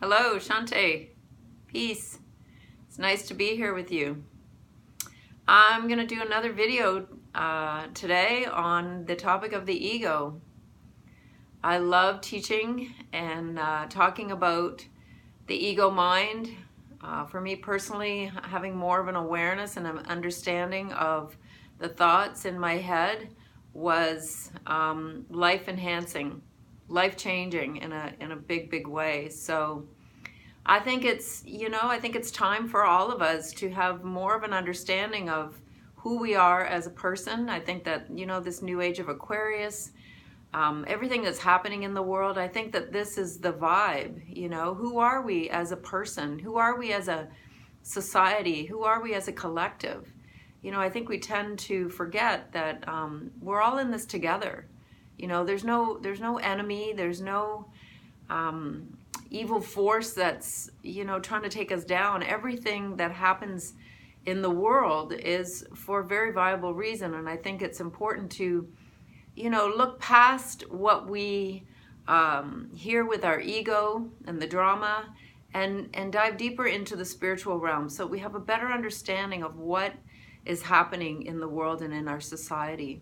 Hello, Shante. Peace. It's nice to be here with you. I'm going to do another video today on the topic of the ego. I love teaching and talking about the ego mind. For me personally, having more of an awareness and an understanding of the thoughts in my head was life-enhancing, life-changing in a big way. So I think it's time for all of us to have more of an understanding of who we are as a person. I think that, this new age of Aquarius, everything that's happening in the world, I think that this is the vibe. Who are we as a person? Who are we as a society? Who are we as a collective? I think we tend to forget that we're all in this together. There's no enemy. There's no evil force that's trying to take us down. Everything that happens in the world is for a very viable reason, and I think it's important to look past what we hear with our ego and the drama, and dive deeper into the spiritual realm, so we have a better understanding of what is happening in the world and in our society.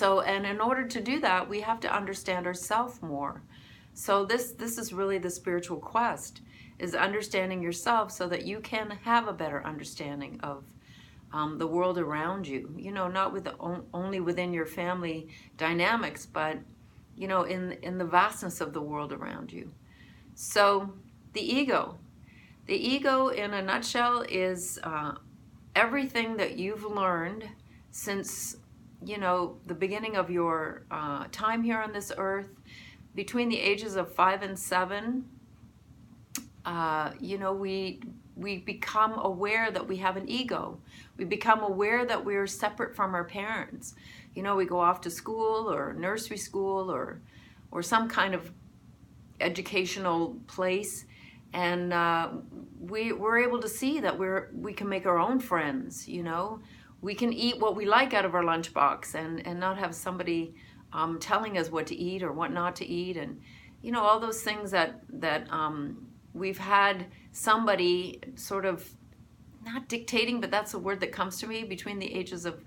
And in order to do that, we have to understand ourselves more. So this is really the spiritual quest, is understanding yourself so that you can have a better understanding of the world around you. Not only within your family dynamics, but in the vastness of the world around you. So the ego in a nutshell is everything that you've learned since the beginning of your time here on this earth. Between the ages of 5 and 7, we become aware that we have an ego. We become aware that we're separate from our parents. We go off to school or nursery school or some kind of educational place, and we're able to see that we can make our own friends. We can eat what we like out of our lunchbox and not have somebody telling us what to eat or what not to eat, and all those things that we've had somebody sort of not dictating, but that's a word that comes to me, between the ages of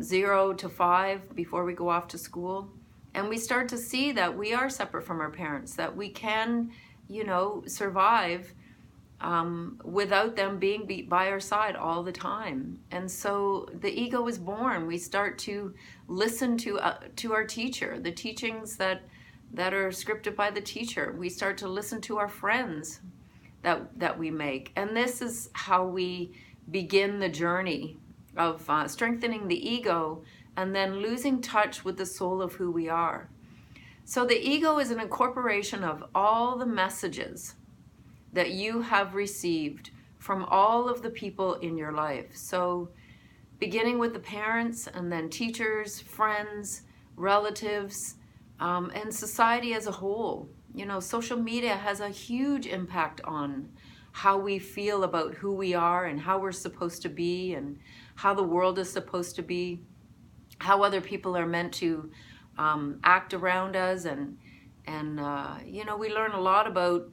0 to 5, before we go off to school. And we start to see that we are separate from our parents, that we can survive without them being by our side all the time. And so the ego is born. We start to listen to our teacher, the teachings that are scripted by the teacher. We start to listen to our friends that we make. And this is how we begin the journey of strengthening the ego and then losing touch with the soul of who we are. So the ego is an incorporation of all the messages that you have received from all of the people in your life. So beginning with the parents, and then teachers, friends, relatives, and society as a whole. Social media has a huge impact on how we feel about who we are and how we're supposed to be and how the world is supposed to be, how other people are meant to act around us, and we learn a lot about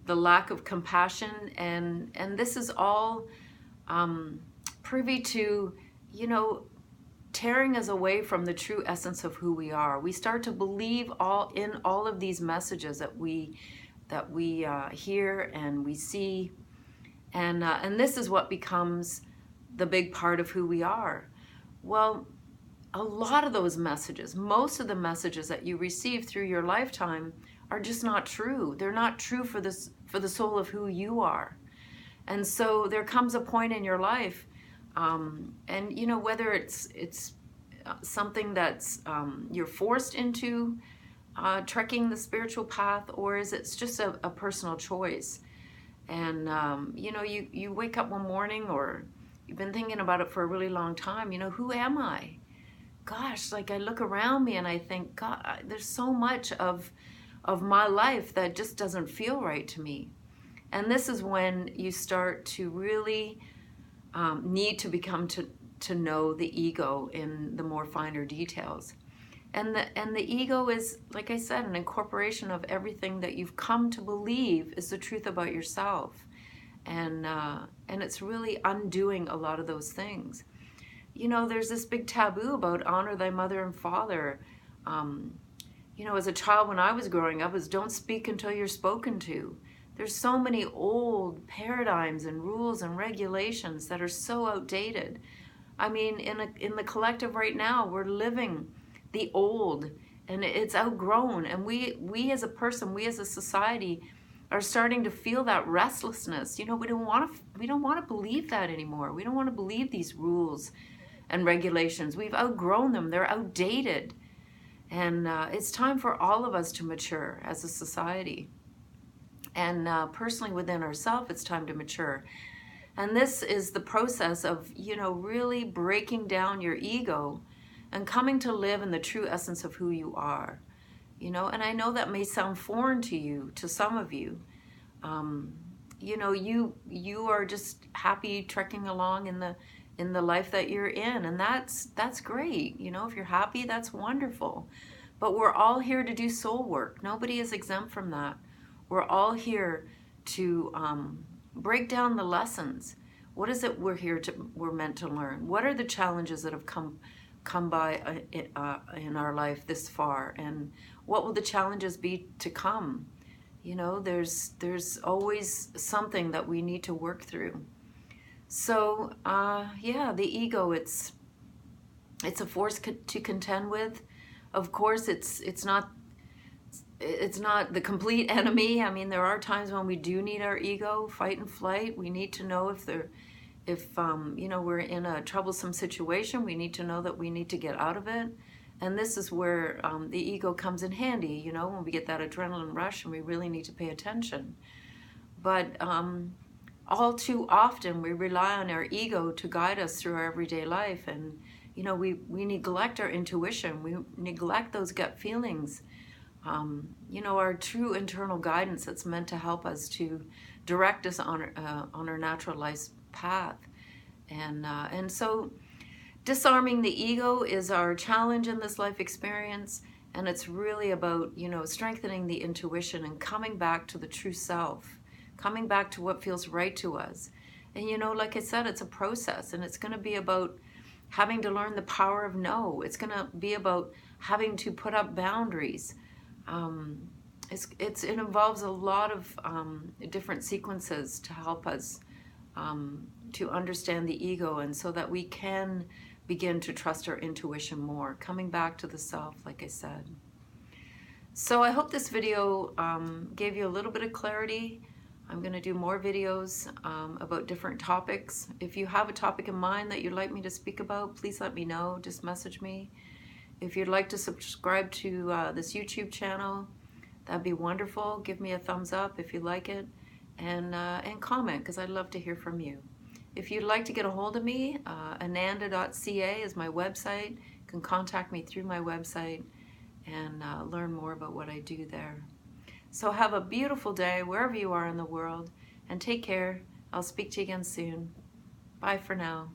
the lack of compassion, and this is all privy to tearing us away from the true essence of who we are. We start to believe in all of these messages that we hear and we see, and this is what becomes the big part of who we are. Well, a lot of those messages, most of the messages that you receive through your lifetime, are just not true. They're not true for the soul of who you are. And so there comes a point in your life, and whether it's something that's you're forced into trekking the spiritual path, or is it's just a personal choice. And you wake up one morning, or you've been thinking about it for a really long time. Who am I? Gosh, like I look around me and I think, God, there's so much of my life that just doesn't feel right to me. And this is when you start to really need to become to know the ego in the more finer details. And the ego is, like I said, an incorporation of everything that you've come to believe is the truth about yourself. And it's really undoing a lot of those things. You know, there's this big taboo about honor thy mother and father. You know, as a child when I was growing up, is don't speak until you're spoken to. There's so many old paradigms and rules and regulations that are so outdated. I mean, in the collective right now, we're living the old, and it's outgrown. And we as a person, we as a society, are starting to feel that restlessness. You know, we don't want to believe that anymore. We don't want to believe these rules and regulations. We've outgrown them. They're outdated. And it's time for all of us to mature as a society. And personally within ourselves, it's time to mature. And this is the process of, you know, really breaking down your ego and coming to live in the true essence of who you are. You know, and I know that may sound foreign to you, to some of you. You know, you are just happy trekking along in the life that you're in, and that's great. You know, if you're happy, that's wonderful. But we're all here to do soul work. Nobody is exempt from that. We're all here to break down the lessons. What is it we're meant to learn? What are the challenges that have come by in our life this far, and what will the challenges be to come? You know, there's always something that we need to work through. So yeah, the ego, it's a force to contend with. Of course, it's not the complete enemy. I mean, there are times when we do need our ego, fight and flight. We need to know if you know, we're in a troublesome situation, we need to know that we need to get out of it. And this is where the ego comes in handy, you know, when we get that adrenaline rush and we really need to pay attention. But all too often we rely on our ego to guide us through our everyday life. And, you know, we neglect our intuition. We neglect those gut feelings. You know, our true internal guidance that's meant to help us to direct us on our natural life's path. And so disarming the ego is our challenge in this life experience, and it's really about, you know, strengthening the intuition and coming back to the true self, coming back to what feels right to us. And, you know, like I said, it's a process, and it's going to be about having to learn the power of no. It's going to be about having to put up boundaries. It involves a lot of different sequences to help us to understand the ego, and so that we can begin to trust our intuition more, coming back to the self, like I said. So I hope this video gave you a little bit of clarity. I'm going to do more videos about different topics. If you have a topic in mind that you'd like me to speak about, please let me know. Just message me. If you'd like to subscribe to this YouTube channel, that'd be wonderful. Give me a thumbs up if you like it, and comment, because I'd love to hear from you. If you'd like to get a hold of me, Annanda.ca is my website. You can contact me through my website and learn more about what I do there. So have a beautiful day wherever you are in the world, and take care. I'll speak to you again soon. Bye for now.